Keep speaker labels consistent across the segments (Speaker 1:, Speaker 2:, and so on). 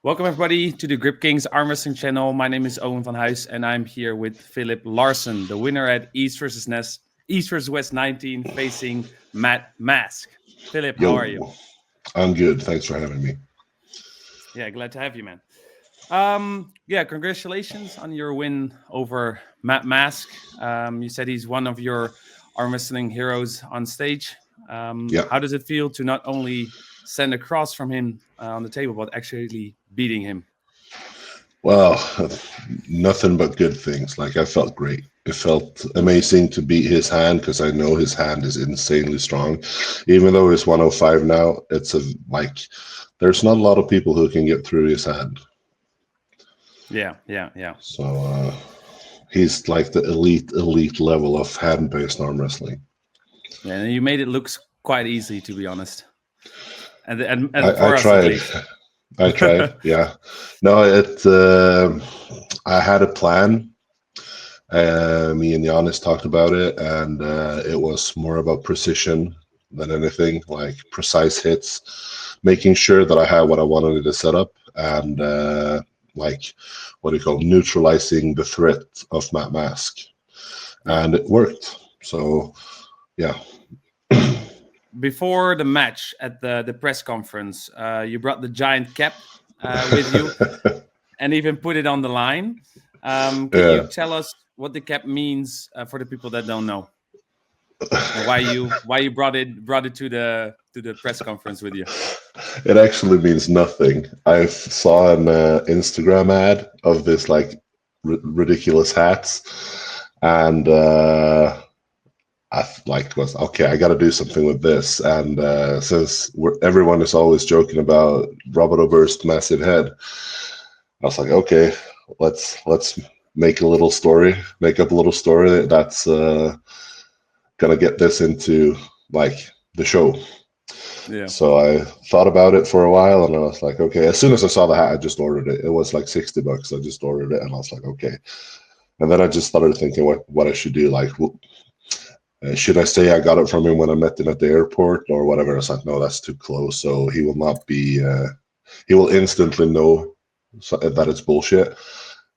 Speaker 1: Welcome everybody to the Grip Kings Armwrestling Channel. My name is Owen van Huis and I'm here with Philip Larson, the winner at East versus West 19, facing Matt Mask. Philip, how are you?
Speaker 2: I'm good. Thanks for having me.
Speaker 1: Yeah, glad to have you, man. Congratulations on your win over Matt Mask. You said he's one of your arm wrestling heroes on stage.
Speaker 2: Yeah.
Speaker 1: How does it feel to not only stand across from him on the table, but actually beating him?
Speaker 2: Well, nothing but good things. Like, I felt great. It felt amazing to beat his hand because I know his hand is insanely strong. Even though he's 105 now, there's not a lot of people who can get through his hand.
Speaker 1: Yeah.
Speaker 2: So he's like the elite level of hand-based arm wrestling.
Speaker 1: Yeah, and you made it look quite easy, to be honest. And
Speaker 2: I tried. I tried. Yeah. No, I had a plan. Me and Giannis talked about it, and it was more about precision than anything, like precise hits, making sure that I had what I wanted to set up, and neutralizing the threat of Matt Mask. And it worked. So, yeah.
Speaker 1: Before the match at the press conference, you brought the giant cap with you and even put it on the line. Can you tell us what the cap means for the people that don't know, and why you brought it to the press conference with you?
Speaker 2: It actually means nothing. I saw an Instagram ad of this ridiculous hats, and was okay. I got to do something with this, and since everyone is always joking about Robert Oberst's massive head, I was like, okay, let's make a little story, make up a little story that's gonna get this into the show.
Speaker 1: Yeah.
Speaker 2: So I thought about it for a while, and I was like, okay. As soon as I saw the hat, I just ordered it. It was like $60. I just ordered it, and I was like, okay. And then I just started thinking what I should do. Should I say I got it from him when I met him at the airport or whatever? I was like, no, that's too close. So he will not be. He will instantly know that it's bullshit.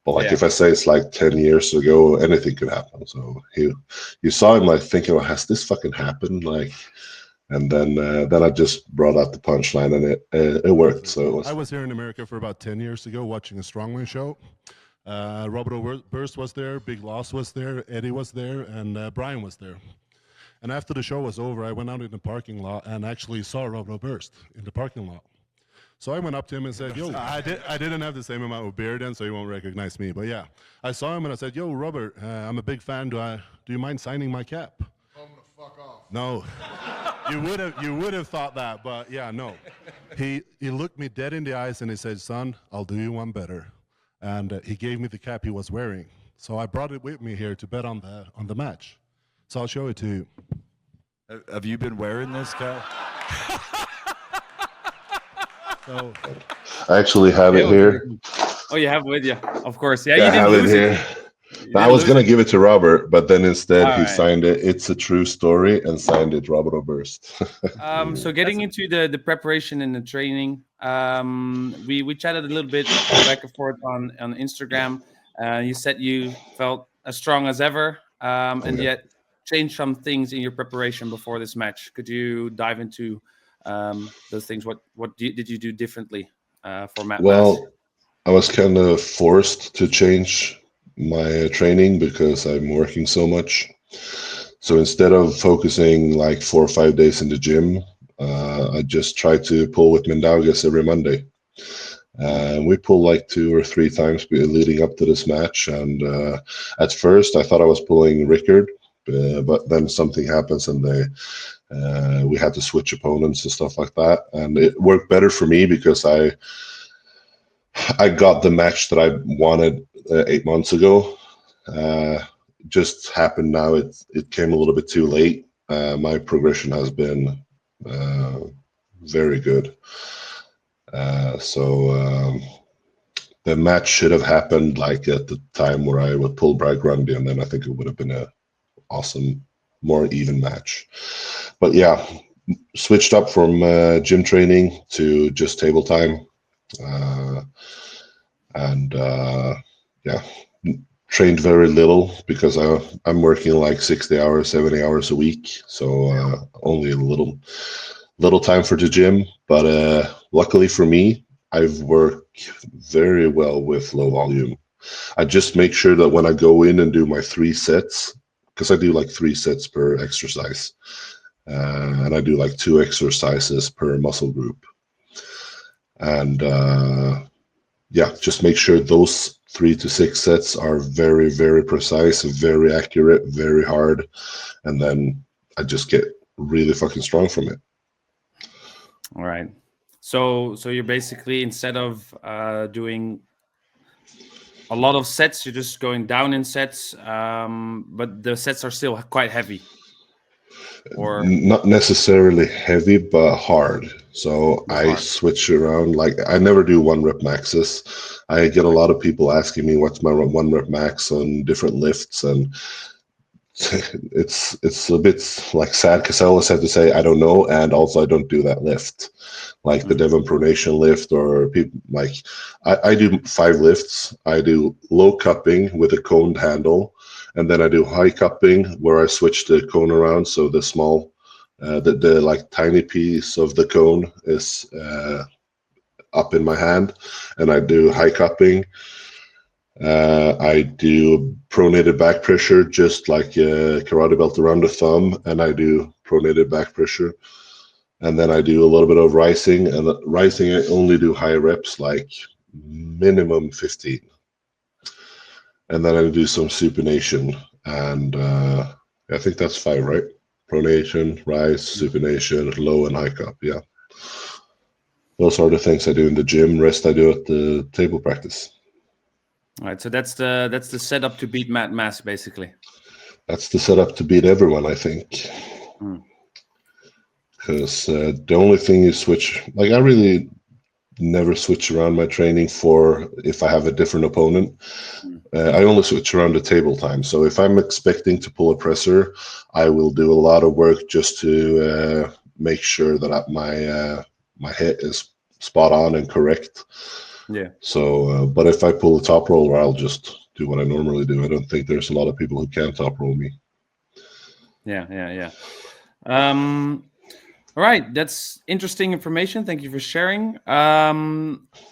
Speaker 2: But if I say it's like 10 years ago, anything could happen. So you saw him thinking, well, has this fucking happened? And then I just brought out the punchline, and it worked. So
Speaker 3: I was here in America for about 10 years ago watching a strongman show. Robert Oberst was there, Big Loss was there, Eddie was there, and Brian was there. And after the show was over, I went out in the parking lot and actually saw Robert Oberst in the parking lot. So I went up to him and said, yo, I didn't have the same amount of beard then, so he won't recognize me. But yeah, I saw him and I said, yo, Robert, I'm a big fan. Do you mind signing my cap?
Speaker 4: I'm gonna fuck off.
Speaker 3: No, you would have thought that, but yeah, no. He looked me dead in the eyes and he said, son, I'll do you one better. And he gave me the cap he was wearing. So I brought it with me here to bet on the match. So I'll show it to you.
Speaker 5: Have you been wearing this cap?
Speaker 3: So
Speaker 2: I actually have it here.
Speaker 1: Oh, you have it with you, of course. Yeah,
Speaker 2: I
Speaker 1: you
Speaker 2: have
Speaker 1: didn't lose
Speaker 2: it here. I was gonna give it to Robert, but then instead he signed it. It's a true story, and signed it Robert Oberst.
Speaker 1: So getting into the preparation and the training, we chatted a little bit back and forth on Instagram. You said you felt as strong as ever, and yet changed some things in your preparation before this match. Could you dive into those things? What did you do differently for Matt?
Speaker 2: Well, I was kind of forced to change my training because I'm working so much. So instead of focusing 4 or 5 days in the gym, I just try to pull with Mindaugas every Monday. We pull 2 or 3 times leading up to this match. And at first I thought I was pulling Riekert, but then something happens and we had to switch opponents and stuff like that. And it worked better for me because I got the match that I wanted 8 months ago. Just happened now. It came a little bit too late. My progression has been very good. So the match should have happened at the time where I would pull Brad Grundy, and then I think it would have been an awesome, more even match. But yeah, switched up from gym training to just table time. and yeah, trained very little because I'm working like 60 hours, 70 hours a week, so only a little time for the gym. But luckily for me, I've worked very well with low volume. I just make sure that when I go in and do my 3 sets, because I do like 3 sets per exercise, and I do like 2 exercises per muscle group, and yeah, just make sure those 3 to 6 sets are very, very precise, very accurate, very hard, and then I just get really fucking strong from it.
Speaker 1: All right. So you're basically, instead of doing a lot of sets, you're just going down in sets, but the sets are still quite heavy. Or
Speaker 2: Not necessarily heavy, but hard. So I
Speaker 1: hard.
Speaker 2: switch around. Like I never do 1 rep maxes. I get a lot of people asking me what's my 1 rep max on different lifts, and it's a bit like sad because I always have to say I don't know, and also I don't do that lift, like the Devin pronation lift, or people like I do 5 lifts. I do low cupping with a coned handle, and then I do high cupping where I switch the cone around, so the small, the like tiny piece of the cone is up in my hand, and I do high cupping. I do pronated back pressure, just like a karate belt around the thumb, and I do pronated back pressure. And then I do a little bit of rising, and rising I only do high reps, like minimum 15. And then I do some supination, and I think that's 5, right? Pronation, rise, supination, low and high cup. Yeah, those are the things I do in the gym. Rest I do at the table practice.
Speaker 1: All right, so that's the setup to beat Matt Mass, basically.
Speaker 2: That's the setup to beat everyone, I think. Because the only thing you switch, like I really never switch around my training for if I have a different opponent. I only switch around the table time. So if I'm expecting to pull a presser, I will do a lot of work just to make sure that my hit is spot on and correct.
Speaker 1: Yeah.
Speaker 2: So, but if I pull a top roller, I'll just do what I normally do. I don't think there's a lot of people who can top roll me.
Speaker 1: Yeah. All right, that's interesting information. Thank you for sharing. I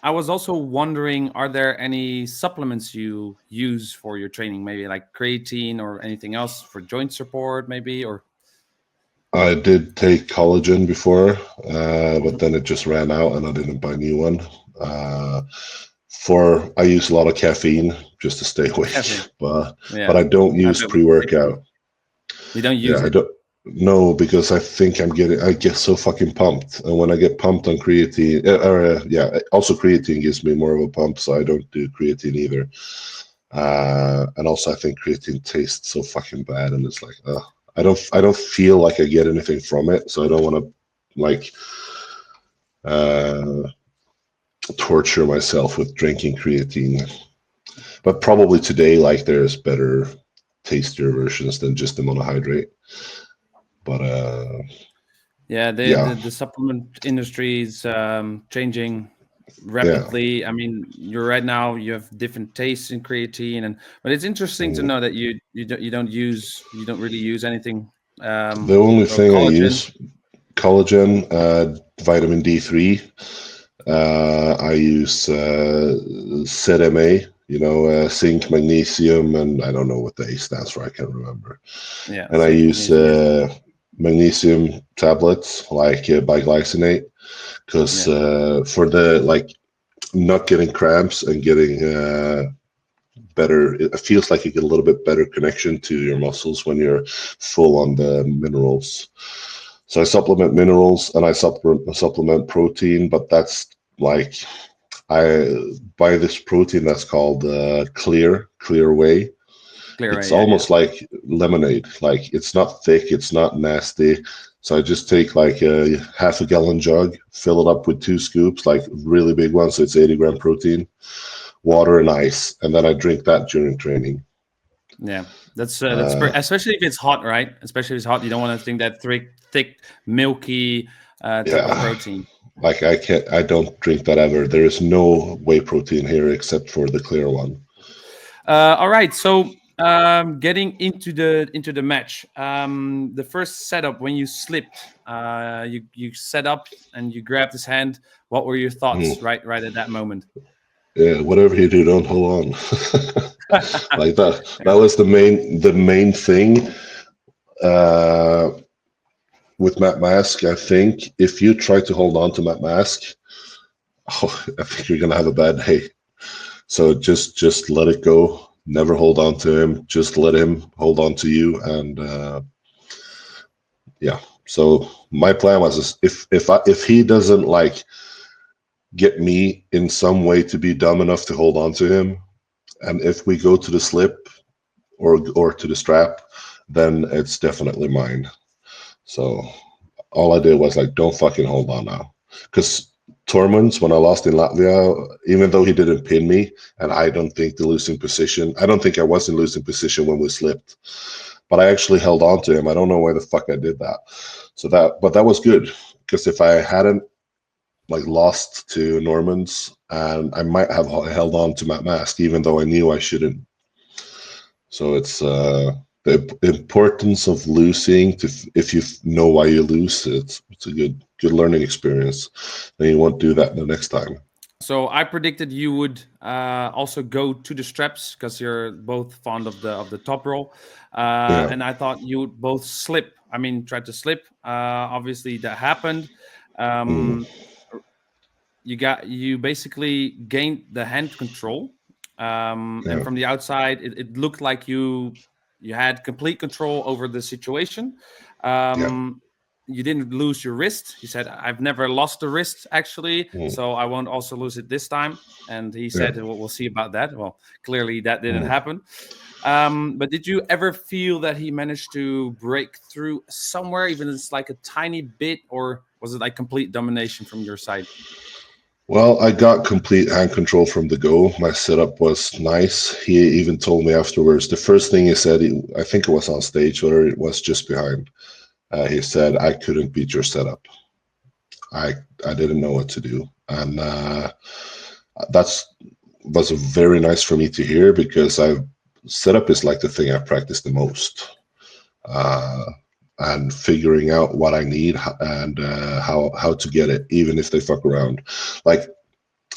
Speaker 1: was also wondering, are there any supplements you use for your training? Maybe like creatine or anything else for joint support, maybe? Or
Speaker 2: I did take collagen before, but then it just ran out and I didn't buy a new one. I use a lot of caffeine just to stay awake, but I don't use pre-workout.
Speaker 1: You don't use it?
Speaker 2: I don't. No, because I think I get so fucking pumped, and when I get pumped on creatine, also creatine gives me more of a pump, so I don't do creatine either. And also I think creatine tastes so fucking bad, and it's like, I don't feel like I get anything from it, so I don't want to like torture myself with drinking creatine. But probably today, like there's better, tastier versions than just the monohydrate. But
Speaker 1: the supplement industry is changing rapidly. I mean, you have different tastes in creatine, but it's interesting to know that you don't really use anything.
Speaker 2: The only thing collagen. I use collagen, vitamin D3. I use ZMA, zinc, magnesium, and I don't know what the A stands for. I can't remember. Yeah, and I use magnesium tablets like biglycinate, because for the like not getting cramps and getting better, it feels like you get a little bit better connection to your muscles when you're full on the minerals. So I supplement minerals and I supplement protein, but that's like I buy this protein that's called Clear Whey. It's almost like lemonade. Like it's not thick, it's not nasty. So I just take like a half a gallon jug, fill it up with 2 scoops, like really big ones, so it's 80 gram protein, water and ice, and then I drink that during training.
Speaker 1: Yeah, that's especially if it's hot, right? Especially if it's hot, you don't want to drink that thick, milky type of protein.
Speaker 2: Like I don't drink that ever. There is no whey protein here except for the clear one.
Speaker 1: All right, so getting into the match, the first setup when you slipped, you set up and you grabbed his hand. What were your thoughts
Speaker 2: Mm.
Speaker 1: right at that moment?
Speaker 2: Yeah, whatever you do, don't hold on. Like that was the main thing uh, with Matt Mask. I think if you try to hold on to Matt Mask, I think you're gonna have a bad day. So just let it go. Never hold on to him. Just let him hold on to you. And yeah. So my plan was if he doesn't like get me in some way to be dumb enough to hold on to him, and if we go to the slip or to the strap, then it's definitely mine. So all I did was like, don't fucking hold on now, because Tormund's, when I lost in Latvia, even though he didn't pin me, and I don't think I was in losing position when we slipped, but I actually held on to him. I don't know why the fuck I did that. But that was good, because if I hadn't like lost to Normans, and I might have held on to Matt Mask, even though I knew I shouldn't. So it's the importance of losing. If you know why you lose, it's a good learning experience. Then you won't do that the next time.
Speaker 1: So I predicted you would also go to the straps because you're both fond of the top roll,
Speaker 2: Yeah.
Speaker 1: and I thought you would both slip. I mean, try to slip. Obviously, that happened.
Speaker 2: Mm,
Speaker 1: Um, you basically gained the hand control, and
Speaker 2: yeah.
Speaker 1: from the outside, it looked like you had complete control over the situation.
Speaker 2: Yeah.
Speaker 1: Um, you didn't lose your wrist. He said, "I've never lost the wrist actually,
Speaker 2: Mm,
Speaker 1: so I won't also lose it this time." And he
Speaker 2: yeah.
Speaker 1: said, "We'll see about that." Well, clearly that didn't
Speaker 2: Mm.
Speaker 1: happen. But did you ever feel that he managed to break through somewhere, even if it's like a tiny bit, or was it like complete domination from your side?
Speaker 2: Well, I got complete hand control from the go. My setup was nice. He even told me afterwards. The first thing he said, I think it was on stage, or it was just behind. He said, "I couldn't beat your setup. I I didn't know what to do," and that's was very nice for me to hear, because I setup is like the thing I practice the most, uh, and figuring out what I need and how to get it, even if they fuck around. Like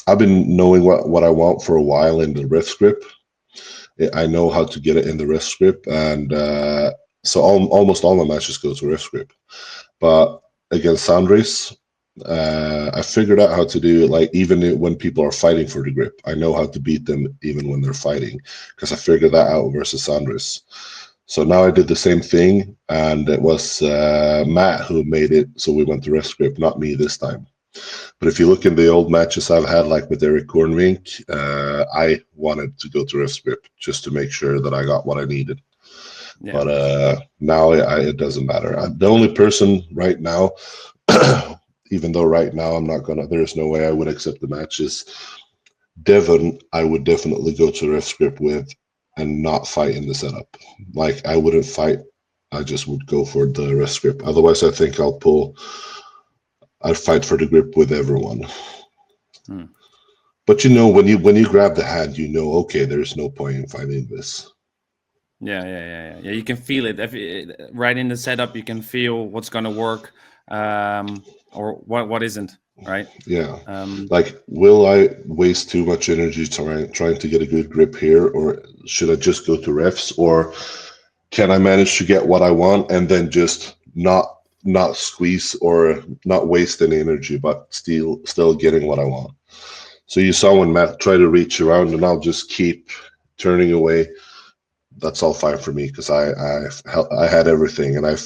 Speaker 2: I've been knowing what I want for a while in the wrist grip. I know how to get it in the wrist grip, and so almost all my matches go to wrist grip. But against Sandris, I figured out how to do it. Like even when people are fighting for the grip, I know how to beat them even when they're fighting, because I figured that out versus Sandris. So now I did the same thing, and it was Matt who made it. So we went to wrist grip, not me this time. But if you look in the old matches I've had, like with Erik Cornvink, I wanted to go to wrist grip just to make sure that I got what I needed.
Speaker 1: Yeah.
Speaker 2: But now it doesn't matter. The only person right now, even though right now there's no way I would accept the matches. Devin, I would definitely go to ref script with and not fight in the setup. Like I wouldn't fight. I just would go for the ref script. Otherwise, I think I'd fight for the grip with everyone.
Speaker 1: Hmm.
Speaker 2: But when you grab the hand, okay, there's no point in fighting this.
Speaker 1: Yeah. You can feel it. Right in the setup, you can feel what's going to work, or what isn't. Right.
Speaker 2: Yeah.
Speaker 1: Um,
Speaker 2: Like, will I waste too much energy trying to get a good grip here, or should I just go to refs, or can I manage to get what I want and then just not squeeze or not waste any energy, but still getting what I want? So you saw when Matt tried to reach around, and I'll just keep turning away. That's all fine for me, because I had everything, and I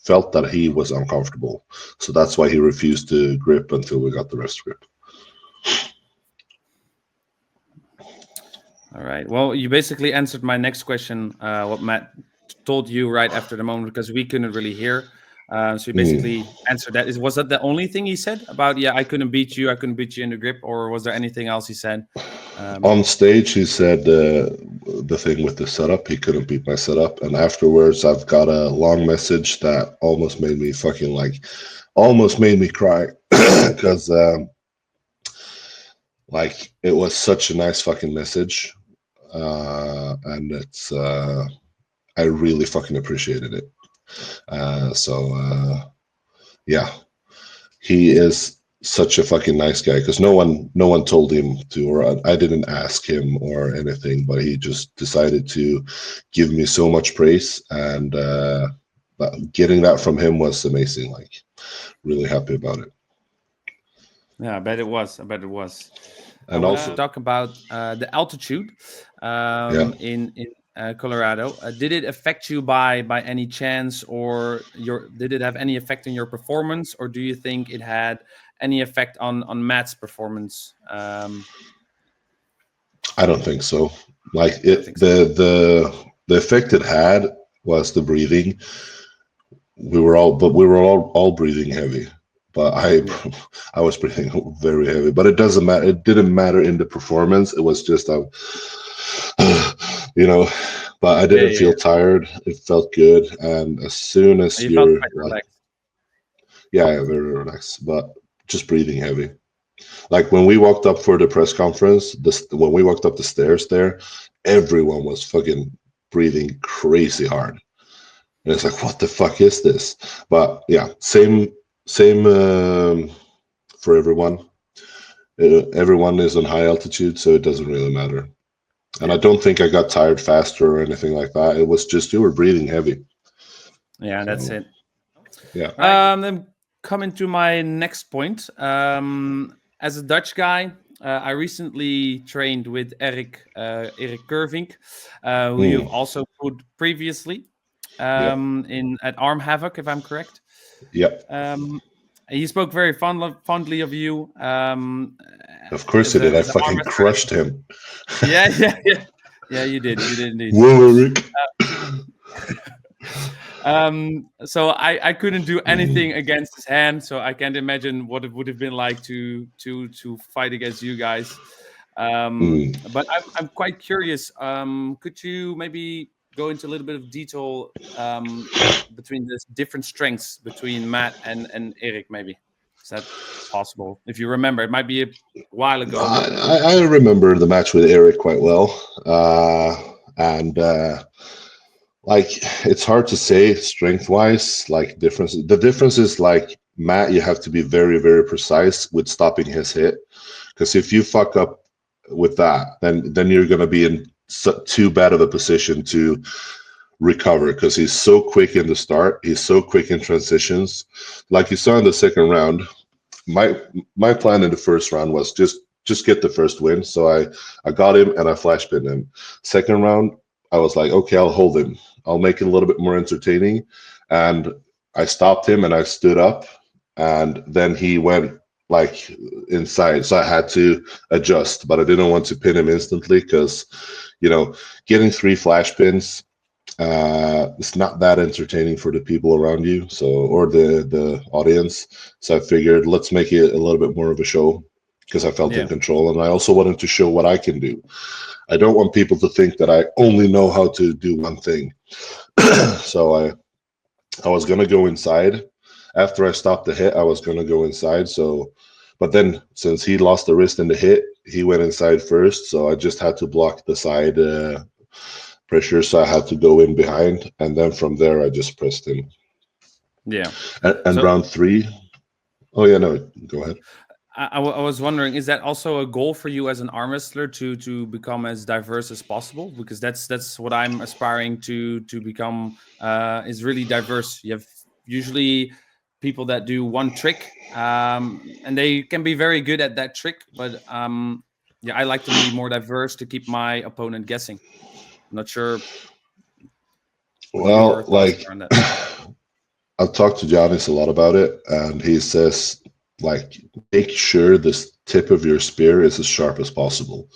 Speaker 2: felt that he was uncomfortable. So that's why he refused to grip until we got the rest grip.
Speaker 1: all right. Well, you basically answered my next question. What Matt told you right after the moment, because we couldn't really hear. So he basically answered that. Was that the only thing he said about, I couldn't beat you in the grip, or was there anything else he said?
Speaker 2: On stage, he said the thing with the setup. He couldn't beat my setup, and afterwards, I've got a long message that almost made me almost made me cry because it was such a nice fucking message, and it's I really fucking appreciated it. Yeah, he is such a fucking nice guy because no one told him to, or I didn't ask him or anything, but he just decided to give me so much praise, and getting that from him was amazing. Really happy about it.
Speaker 1: Yeah, I bet it was.
Speaker 2: And
Speaker 1: I
Speaker 2: also
Speaker 1: want to talk about the altitude in Colorado. Did it affect you by any chance, or did it have any effect on your performance, or do you think it had any effect on Matt's performance?
Speaker 2: I don't think so. The effect it had was the breathing. We were all breathing heavy, but I was breathing very heavy. But it doesn't matter. It didn't matter in the performance. It was just But I didn't feel tired. It felt good, and as soon as
Speaker 1: you felt quite relaxed.
Speaker 2: Yeah, very relaxed, but just breathing heavy. Like when we walked up for the press conference, when we walked up the stairs there, everyone was fucking breathing crazy hard. And it's like, what the fuck is this? But yeah, same for everyone. Everyone is on high altitude, so it doesn't really matter. And I don't think I got tired faster or anything like that. It was just you were breathing heavy.
Speaker 1: Yeah, that's it.
Speaker 2: Yeah.
Speaker 1: Then coming to my next point. As a Dutch guy, I recently trained with Erik Curvink, who you've also put previously at Arm Havoc, if I'm correct.
Speaker 2: Yep.
Speaker 1: He spoke very fondly of you.
Speaker 2: Of course he did. I fucking crushed him.
Speaker 1: Yeah, you did indeed.
Speaker 2: Whoa, Erik.
Speaker 1: So I couldn't do anything against his hand, so I can't imagine what it would have been like to fight against you guys. But I'm quite curious. Could you maybe go into a little bit of detail between the different strengths between Matt and Erik, maybe? Is that possible? If you remember, it might be a while ago.
Speaker 2: I remember the match with Erik quite well, and it's hard to say strength-wise. The difference is Matt, you have to be very, very precise with stopping his hit, because if you fuck up with that, then you're gonna be in too bad of a position to recover, because he's so quick in the start, he's so quick in transitions. Like you saw in the second round, my plan in the first round was just get the first win. So I got him and I flash pinned him. Second round, I was like, okay, I'll hold him. I'll make it a little bit more entertaining. And I stopped him and I stood up, and then he went inside. So I had to adjust, but I didn't want to pin him instantly because, getting 3 flash pins, it's not that entertaining for the people around you, or the audience. So I figured, let's make it a little bit more of a show, because I felt in control, and I also wanted to show what I can do. I don't want people to think that I only know how to do one thing. So I was gonna go inside. After I stopped the hit, I was gonna go inside. But then since he lost the wrist in the hit, he went inside first. So I just had to block the side pressure. So I had to go in behind, and then from there I just pressed him.
Speaker 1: Yeah.
Speaker 2: And round 3. Oh yeah, no, go ahead.
Speaker 1: I was wondering, is that also a goal for you as an arm wrestler to become as diverse as possible? Because that's what I'm aspiring to become, is really diverse. You have usually people that do one trick, and they can be very good at that trick, but I like to be more diverse to keep my opponent guessing. I'm not sure.
Speaker 2: Well, I've talked to Giannis a lot about it, and he says, make sure the tip of your spear is as sharp as possible.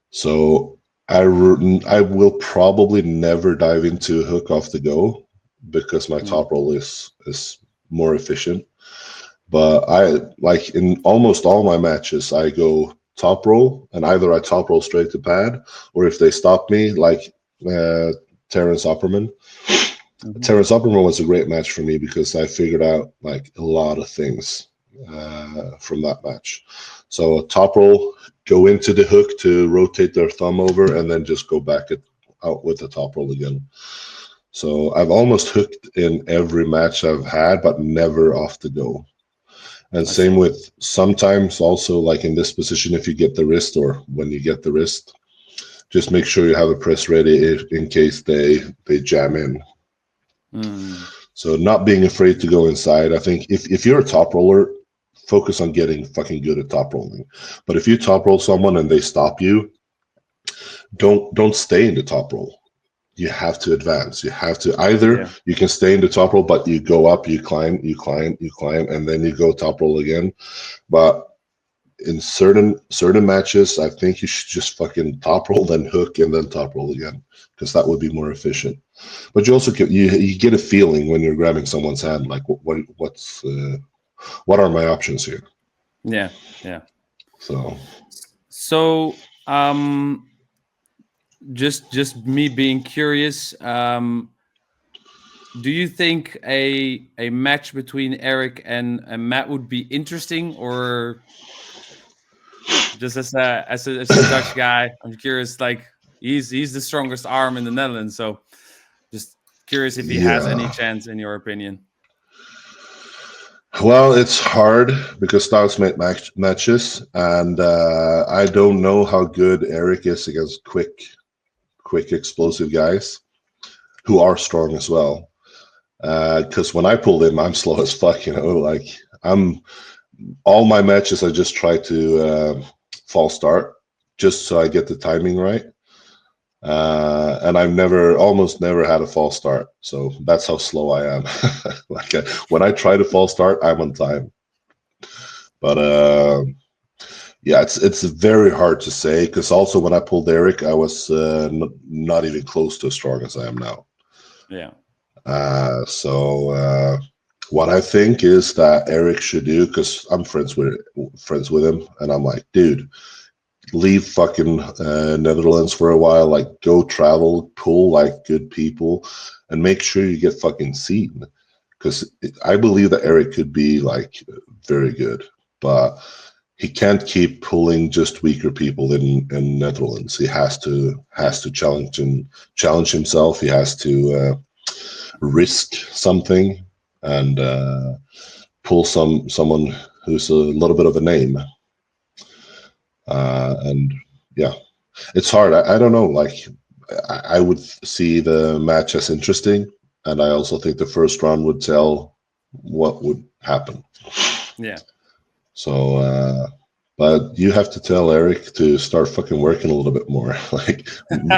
Speaker 2: So I will probably never dive into a hook off the go. because my top roll is more efficient. But I like in almost all my matches, I go top roll, and either I top roll straight to pad, or if they stop me, like Terrence Opperman. Terrence Opperman was a great match for me because I figured out like a lot of things from that match. So top roll, go into the hook to rotate their thumb over, and then just go back out with the top roll again. So I've almost hooked in every match I've had, but never off the go. And same with sometimes also like in this position, if you get the wrist or when you get the wrist, just make sure you have a press ready in case they jam in. So not being afraid to go inside. I think if you're a top roller, focus on getting fucking good at top rolling. But if you top roll someone and they stop you, don't stay in the top roll. You have to advance. You have to either you can stay in the top roll, but you go up, you climb, and then you go top roll again. But in certain matches, I think you should just fucking top roll, then hook, and then top roll again, because that would be more efficient. But you also you get a feeling when you're grabbing someone's hand, like what are my options here?
Speaker 1: Yeah.
Speaker 2: So
Speaker 1: just me being curious. Do you think a match between Erik and Matt would be interesting, or just as a Dutch guy, I'm curious. Like he's the strongest arm in the Netherlands, so just curious if he has any chance in your opinion.
Speaker 2: Well, it's hard because styles make matches, and I don't know how good Erik is against quick, explosive guys who are strong as well. Because when I pulled him, I'm slow as fuck. Like all my matches, I just try to false start just so I get the timing right. And I've almost never had a false start. So that's how slow I am. Like when I try to false start, I'm on time. But yeah, it's very hard to say because also when I pulled Erik, I was not even close to as strong as I am now.
Speaker 1: Yeah.
Speaker 2: So what I think is that Erik should do, because I'm friends with him, and I'm like, dude, leave fucking Netherlands for a while, like go travel, pull like good people, and make sure you get fucking seen. Because I believe that Erik could be like very good, but he can't keep pulling just weaker people in Netherlands. He has to challenge himself. He has to risk something and pull someone who's a little bit of a name. And yeah, it's hard. I don't know. Like I would see the match as interesting, and I also think the first round would tell what would happen.
Speaker 1: Yeah.
Speaker 2: So, but you have to tell Erik to start fucking working a little bit more. Like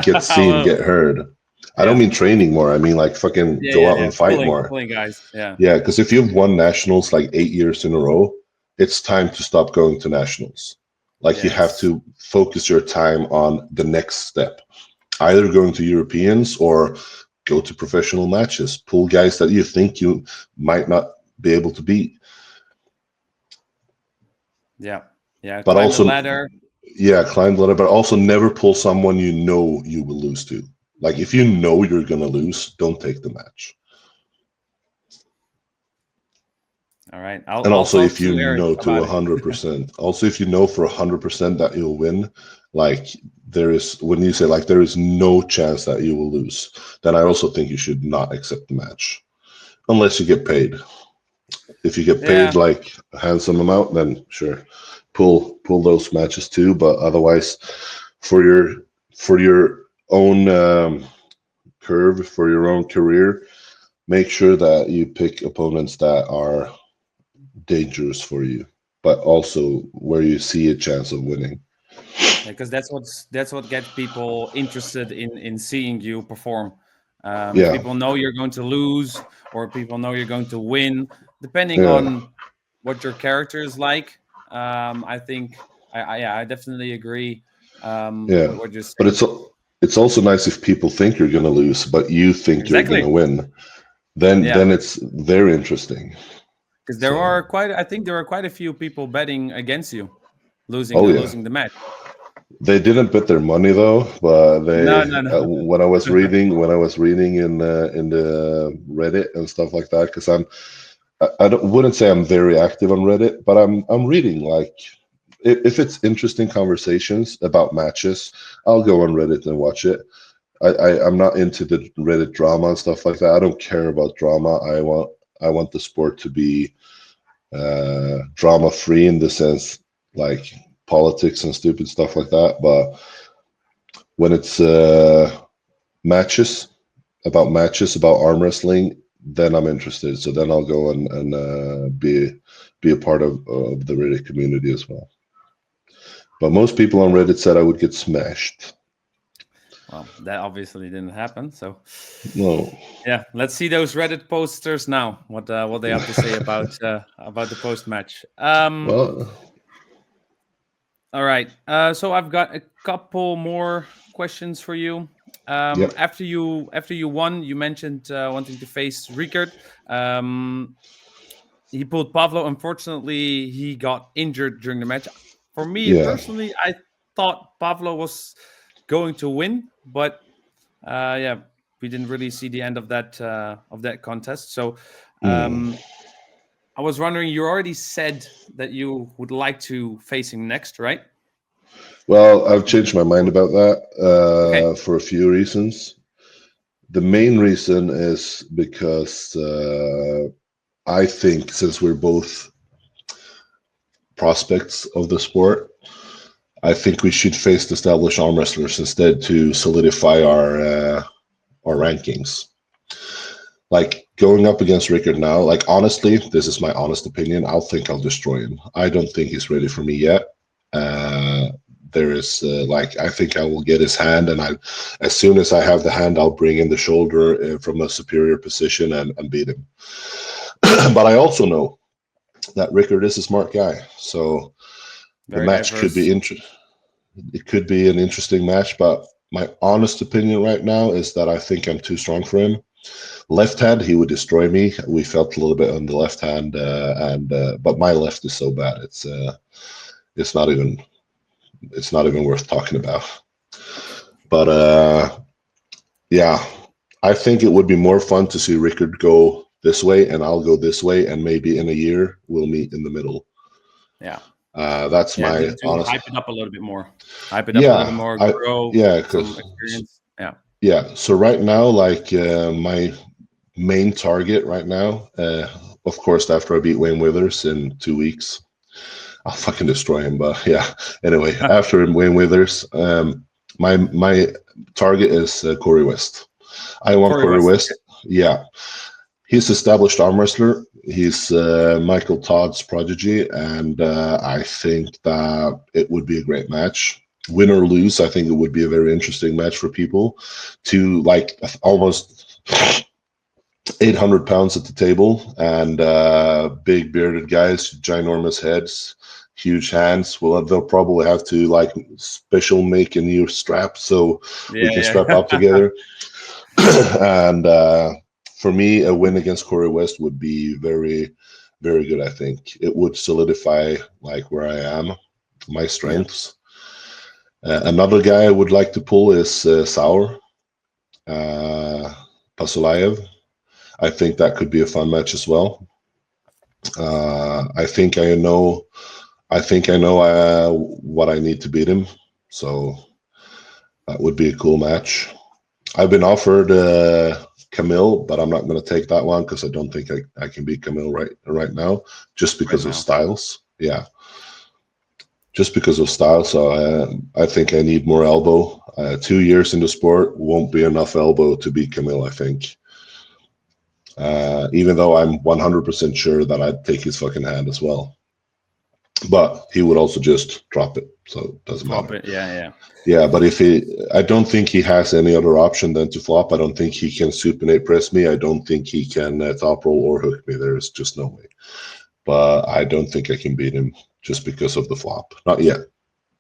Speaker 2: get seen, get heard. I don't mean training more. I mean like fucking go out and fight more.
Speaker 1: Pulling guys. Yeah.
Speaker 2: Yeah, because if you've won nationals like 8 years in a row, it's time to stop going to nationals. Like you have to focus your time on the next step, either going to Europeans or go to professional matches, pull guys that you think you might not be able to beat.
Speaker 1: Yeah. Yeah.
Speaker 2: But
Speaker 1: climb
Speaker 2: also,
Speaker 1: the ladder.
Speaker 2: Yeah, climb the ladder, but also never pull someone you know you will lose to. Like if you know you're going to lose, don't take the match.
Speaker 1: All right.
Speaker 2: And also,
Speaker 1: I'll
Speaker 2: if you know to 100%, also if you know for 100% that you'll win, like there is, when you say like there is no chance that you will lose, then I also think you should not accept the match, unless you get paid. If you get paid like a handsome amount, then sure, pull those matches too. But otherwise, for your own curve, for your own career, make sure that you pick opponents that are dangerous for you, but also where you see a chance of winning.
Speaker 1: Because that's what gets people interested in seeing you perform. If people know you're going to lose, or people know you're going to win, depending on what your character is like. I think I definitely agree. With what you're saying.
Speaker 2: But it's also nice if people think you're going to lose, but you think you're going to win. then it's very interesting.
Speaker 1: Because there are I think there are quite a few people betting against you, losing the match.
Speaker 2: They didn't bet their money though, but
Speaker 1: No,
Speaker 2: they
Speaker 1: no, no.
Speaker 2: when I was reading in the Reddit and stuff like that, because I wouldn't say I'm very active on Reddit, but I'm reading, like, if it's interesting conversations about matches, I'll go on Reddit and watch it. I'm not into the Reddit drama and stuff like that. I don't care about drama. I want the sport to be drama free, in the sense, like politics and stupid stuff like that. But when it's matches about arm wrestling, then I'm interested. So then I'll go and be a part of the Reddit community as well. But most people on Reddit said I would get smashed.
Speaker 1: Well, that obviously didn't happen. So,
Speaker 2: No.
Speaker 1: yeah, let's see those Reddit posters now. What they have to say about the post match.
Speaker 2: Well,
Speaker 1: All right. So I've got a couple more questions for you.
Speaker 2: Yep.
Speaker 1: After you won, you mentioned wanting to face Riekert. He pulled Pavlo. Unfortunately, he got injured during the match. For me personally, I thought Pavlo was going to win, but we didn't really see the end of that contest. So I was wondering, you already said that you would like to face him next, right?
Speaker 2: Well, I've changed my mind about that
Speaker 1: Okay.
Speaker 2: for a few reasons. The main reason is because I think, since we're both prospects of the sport, I think we should face the established arm wrestlers instead, to solidify our rankings. Like, going up against Riekert now, like, honestly, this is my honest opinion, I'll destroy him. I don't think he's ready for me yet. There is I think I will get his hand, and as soon as I have the hand, I'll bring in the shoulder from a superior position and beat him. But I also know that Riekert is a smart guy, so the match could be it could be an interesting match. But my honest opinion right now is that I think I'm too strong for him. Left hand, he would destroy me. We felt a little bit on the left hand, but my left is so bad, it's not even worth talking about. But yeah, I think it would be more fun to see Riekert go this way and I'll go this way, and maybe in a year we'll meet in the middle.
Speaker 1: Yeah.
Speaker 2: That's my honest.
Speaker 1: Hype it up a little bit more. Hype it up a little bit more. Grow some experience. Yeah.
Speaker 2: Yeah. So right now, like, my main target right now, of course, after I beat Wayne Withers in 2 weeks, I'll fucking destroy him. But yeah, anyway, after Wayne Withers, my target is Corey West. I want Corey West. Yeah. He's established arm wrestler. He's Michael Todd's prodigy, and I think that it would be a great match. Win or lose, I think it would be a very interesting match for people. To, like, almost 800 pounds at the table, and big bearded guys, ginormous heads, huge hands. Well, they'll probably have to, like, special make a new strap so we can strap up together. And for me, a win against Corey West would be very, very good. I think it would solidify, like, where I am, my strengths. Another guy I would like to pull is Saur Pasulayev. I think that could be a fun match as well. I think I know what I need to beat him, so that would be a cool match. I've been offered Camille, but I'm not going to take that one because I don't think I can beat Camille right now, just because of styles. Yeah, just because of style. So I think I need more elbow. 2 years in the sport won't be enough elbow to beat Camille, I think. Even though I'm 100% sure that I'd take his fucking hand as well. But he would also just drop it, so it doesn't matter.
Speaker 1: Drop it, yeah.
Speaker 2: Yeah, but I don't think he has any other option than to flop. I don't think he can supinate press me. I don't think he can top roll or hook me. There's just no way. But I don't think I can beat him just because of the flop. Not yet.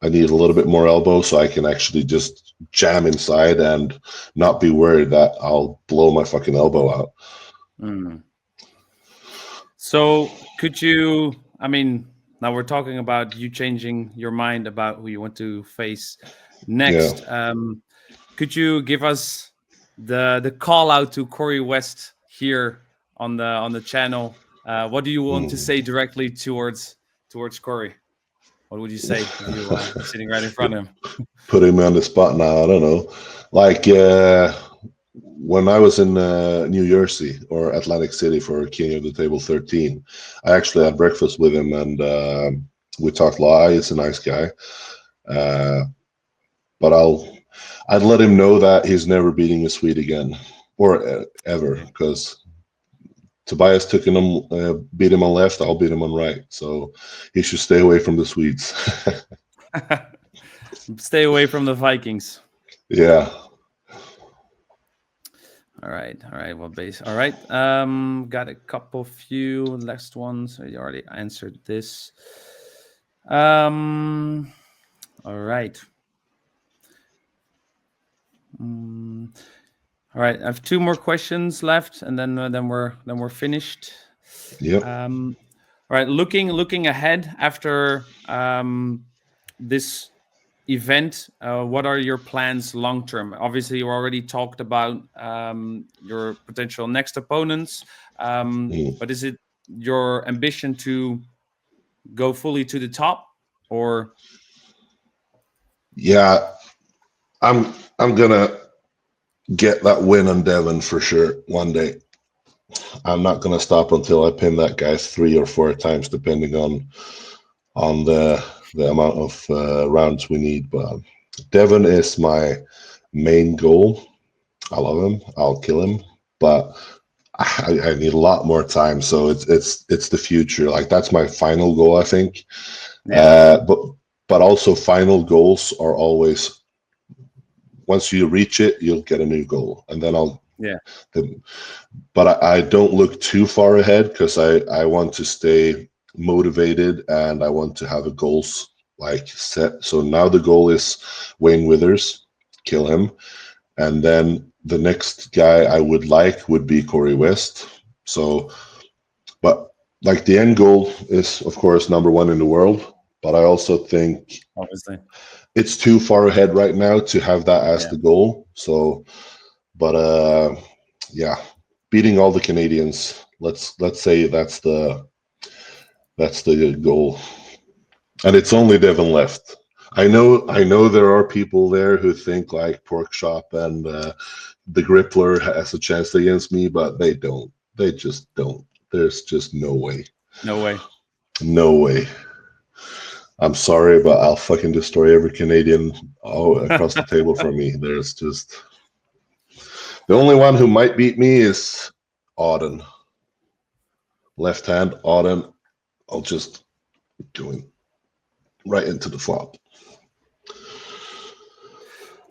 Speaker 2: I need a little bit more elbow so I can actually just jam inside and not be worried that I'll blow my fucking elbow out.
Speaker 1: Mm. So could you? I mean, now we're talking about you changing your mind about who you want to face
Speaker 2: Yeah.
Speaker 1: next. Could you give us the call out to Corey West here on the channel? What do you want to say directly towards Corey? What would you say if you were sitting right in front of him?
Speaker 2: Putting me on the spot now. I don't know. Like when I was in New Jersey or Atlantic City for King of the Table 13, I actually had breakfast with him, and we talked a lot. He's a nice guy, but I'd let him know that he's never beating a Swede again, or ever, because Tobias took him, beat him on left. I'll beat him on right. So he should stay away from the Swedes.
Speaker 1: Stay away from the Vikings.
Speaker 2: Yeah.
Speaker 1: All right. Well, base. All right. Got a few last ones. You already answered this. All right. All right. I have two more questions left, and then we're finished.
Speaker 2: Yep.
Speaker 1: All right. Looking ahead after this event, what are your plans long term? Obviously, you already talked about your potential next opponents, but is it your ambition to go fully to the top, or?
Speaker 2: Yeah, I'm gonna get that win on Devin for sure one day. I'm not gonna stop until I pin that guy 3 or 4 times, depending on the amount of rounds we need. But Devin is my main goal. I love him. I'll kill him, but I need a lot more time. So it's the future. Like that's my final goal, I think.
Speaker 1: Yeah.
Speaker 2: But also final goals are always, once you reach it, you'll get a new goal, and then I'll.
Speaker 1: Yeah.
Speaker 2: But I don't look too far ahead, because I want to stay motivated, and I want to have a goals like set. So now the goal is Wayne Withers, kill him, and then the next guy I would like would be Corey West. So, but like the end goal is of course #1 in the world, but I also think
Speaker 1: Obviously.
Speaker 2: it's too far ahead right now to have that as the goal. So, but yeah, beating all the Canadians. Let's say that's the goal, and it's only Devin left. I know there are people there who think like Pork Chop and the Grippler has a chance against me, but they don't. They just don't. There's just no way.
Speaker 1: No way.
Speaker 2: No way. I'm sorry, but I'll fucking destroy every Canadian across the table from me. There's just the only one who might beat me is Auden. Left hand Auden. I'll just do him right into the flop.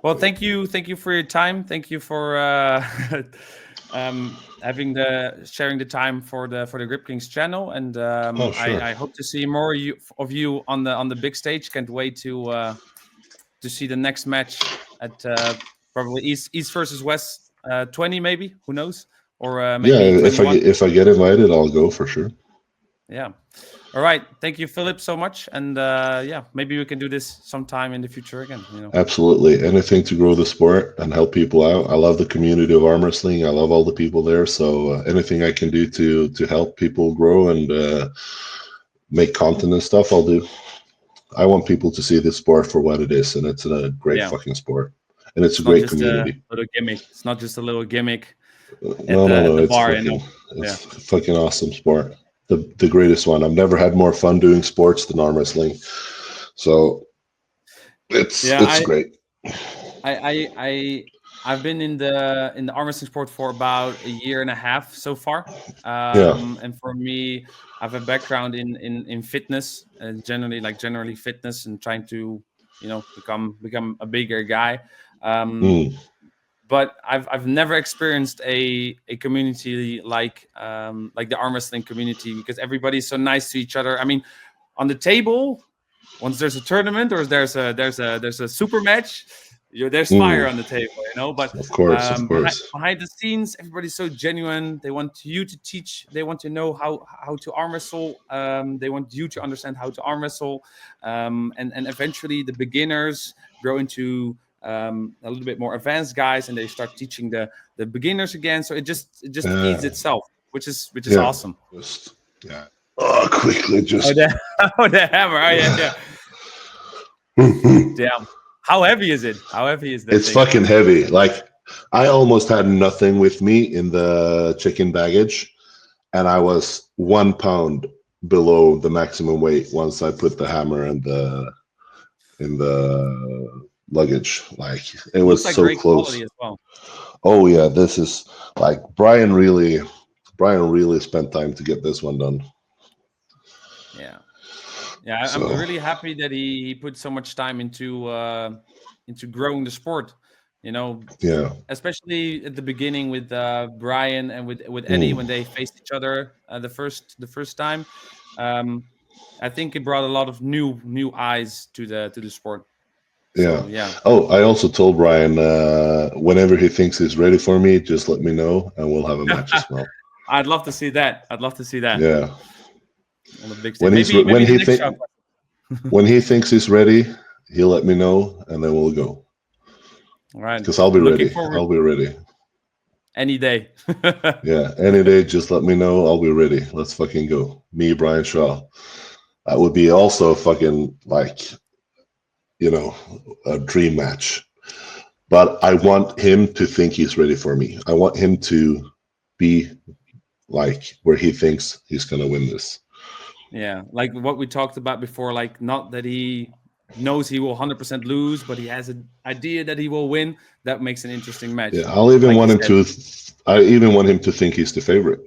Speaker 1: Well, thank you for your time. Thank you for sharing the time for the Grip Kings channel, and
Speaker 2: Sure.
Speaker 1: I hope to see more of you on the big stage. Can't wait to see the next match at probably East versus West 20, maybe, who knows, or maybe 21.
Speaker 2: if I get invited, I'll go for sure.
Speaker 1: Yeah. All right. Thank you, Philip, so much. And yeah, maybe we can do this sometime in the future again.
Speaker 2: Absolutely. Anything to grow the sport and help people out. I love the community of arm wrestling. I love all the people there. So anything I can do to help people grow and make content and stuff, I'll do. I want people to see this sport for what it is, and it's a great fucking sport, and it's a great community.
Speaker 1: A little gimmick. It's not just a little gimmick.
Speaker 2: No,
Speaker 1: the
Speaker 2: it's
Speaker 1: bar,
Speaker 2: it's fucking awesome sport. The greatest one. I've never had more fun doing sports than arm wrestling. So it's great.
Speaker 1: I've been in the arm wrestling sport for about 1.5 years so far. And for me, I have a background in fitness and generally fitness and trying to become a bigger guy. But I've never experienced a community like the arm wrestling community, because everybody's so nice to each other. I mean, on the table, once there's a tournament or there's a super match, there's fire on the table, But
Speaker 2: Of course, of course.
Speaker 1: Behind the scenes, everybody's so genuine. They want you to teach. They want to know how to arm wrestle. They want you to understand how to arm wrestle. And eventually, the beginners grow into a little bit more advanced guys, and they start teaching the beginners again. So it just feeds itself, which is awesome.
Speaker 2: Yeah. Oh, quickly, just.
Speaker 1: The hammer! Oh, yeah. Damn. How heavy is it? How heavy is that?
Speaker 2: It's fucking heavy. Like, I almost had nothing with me in the check-in baggage, and I was 1 pound below the maximum weight once I put the hammer in the luggage. Like, it was
Speaker 1: like
Speaker 2: so
Speaker 1: great
Speaker 2: close.
Speaker 1: Quality as well.
Speaker 2: Oh yeah, this is like Brian really spent time to get this one done.
Speaker 1: Yeah, I'm really happy that he put so much time into growing the sport.
Speaker 2: Yeah.
Speaker 1: Especially at the beginning with Brian and with Eddie when they faced each other the first time. I think it brought a lot of new eyes to the sport.
Speaker 2: Yeah.
Speaker 1: So, yeah.
Speaker 2: Oh, I also told Brian whenever he thinks he's ready for me, just let me know and we'll have a match as well.
Speaker 1: I'd love to see that.
Speaker 2: Yeah.
Speaker 1: On the big stage.
Speaker 2: When he thinks he's ready, he'll let me know and then we'll go.
Speaker 1: All right.
Speaker 2: Because I'll be ready. I'll be ready.
Speaker 1: Any day.
Speaker 2: Yeah, any day. Just let me know. I'll be ready. Let's fucking go. Me, Brian Shaw. That would be also fucking like, a dream match. But I want him to think he's ready for me. I want him to be like where he thinks he's gonna win this.
Speaker 1: Yeah, like what we talked about before. Like, not that he knows he will 100% lose, but he has an idea that he will win. That makes an interesting match.
Speaker 2: Yeah, I'll even want him to. I even want him to think he's the favorite.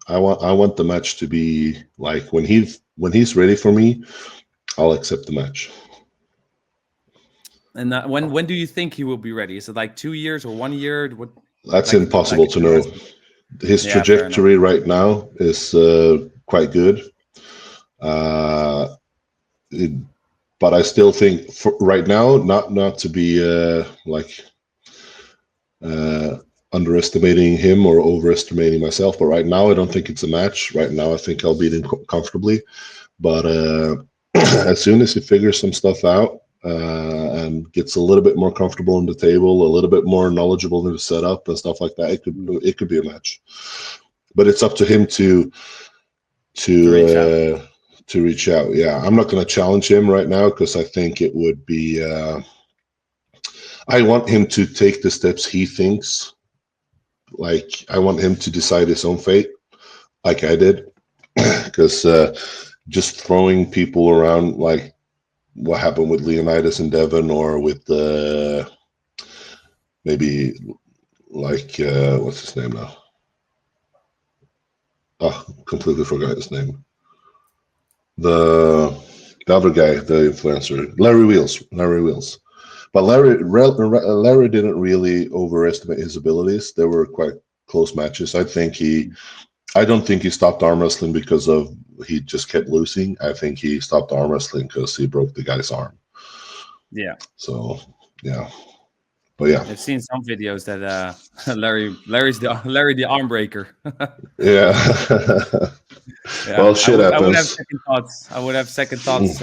Speaker 2: I want the match to be like when he's ready for me, I'll accept the match.
Speaker 1: And when do you think he will be ready? Is it like 2 years or 1 year?
Speaker 2: That's impossible to know. His trajectory right now is quite good. But I still think right now, not to be underestimating him or overestimating myself, but right now I don't think it's a match. Right now I think I'll beat him comfortably. But as soon as he figures some stuff out and gets a little bit more comfortable on the table, a little bit more knowledgeable in the setup and stuff like that, it could be a match. But it's up to him to reach out. Yeah, I'm not going to challenge him right now because I think it would be. I want him to take the steps he thinks. Like, I want him to decide his own fate, like I did, because just throwing people around like what happened with Leonidas and Devin, or with maybe like what's his name now? Oh, completely forgot his name. The other guy, the influencer, Larry Wheels. But Larry didn't really overestimate his abilities. They were quite close matches. I don't think he stopped arm wrestling because he just kept losing. I think he stopped arm wrestling because he broke the guy's arm.
Speaker 1: Yeah.
Speaker 2: So yeah. But yeah,
Speaker 1: I've seen some videos that Larry's the arm breaker.
Speaker 2: Yeah. Well, shit happens.
Speaker 1: I would have second thoughts.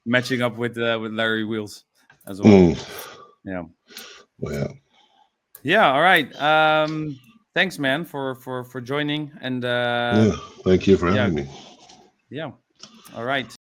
Speaker 1: Matching up with Larry Wheels as well. Yeah.
Speaker 2: Well, yeah.
Speaker 1: Yeah. All right. Thanks, man, for joining, and
Speaker 2: thank you for having me.
Speaker 1: Yeah. All right.